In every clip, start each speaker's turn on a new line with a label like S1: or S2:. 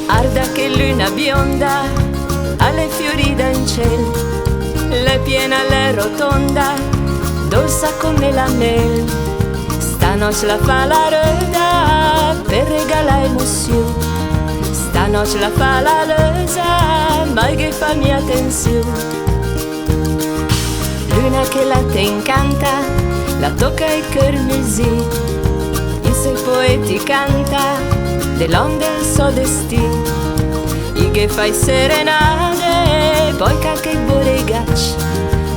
S1: Arda che luna bionda, alle fiori del cielo, le piena, le rotonda, dolce come la mel. Stanotte la fa la röda per regalare emozione. Stanotte la fa la lösa, mai che fa mia attenzione. Luna che la te incanta, la tocca il cœur musì. In sei poeti canta, dell'onde il suo destino. I che fai serenade, poi qualche boregaccia,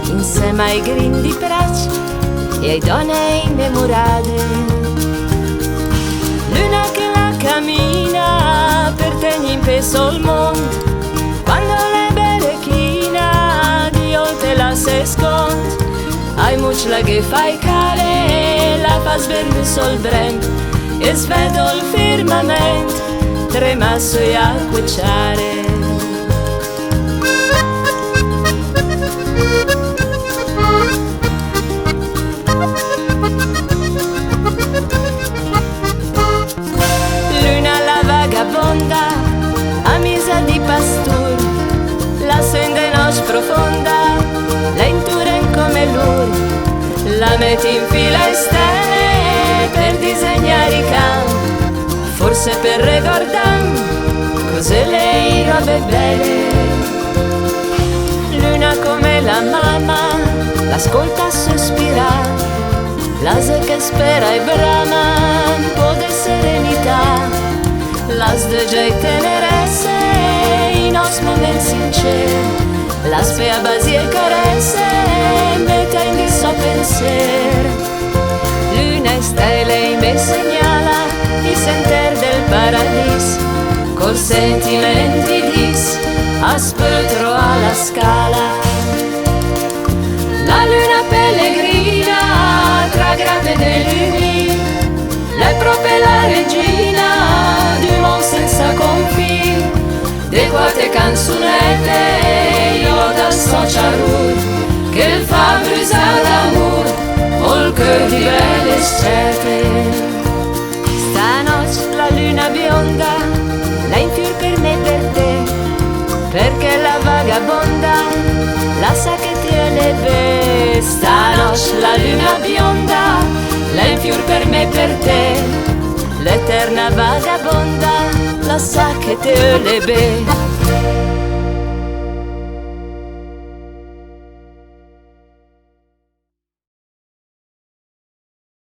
S1: insieme ai grindi braccia e ai donne innamorate. Luna che la cammina per tegni in peso al mondo, quando le belle china di oltre la se sconda. Ai much la che fai care, la fa svermi sul brem e svedo il firmamento, trema sui acquecciare. Luna la vagabonda, a misa di pastur, la sende nos profonda, la inturen come lui, la metti in fila e stelle per disegnare i campi, forse per ricordare cos'è lei robe belle. Luna come la mamma, l'ascolta sospirare, l'ase che spera e brama un po' di serenità, las de già teneresse in os momenti sinceri, la spea basi e caresse metta in di suo pensiero. Luna e stelle in me segnala il senter del paradiso, col sentimenti dis aspetto alla scala. La luna pellegrina tra grave dei lumi, le proprie la regina di un mondo senza confini, de quante canzonette io dal sociarur che il fa brusare d'amore o il cœur di belle scerte. Stanotte la luna bionda la infior per me e per te, perché la vagabonda la sa che te le be. Stanotte la luna bionda la infior per me e per te, l'eterna vagabonda la sa che te le be.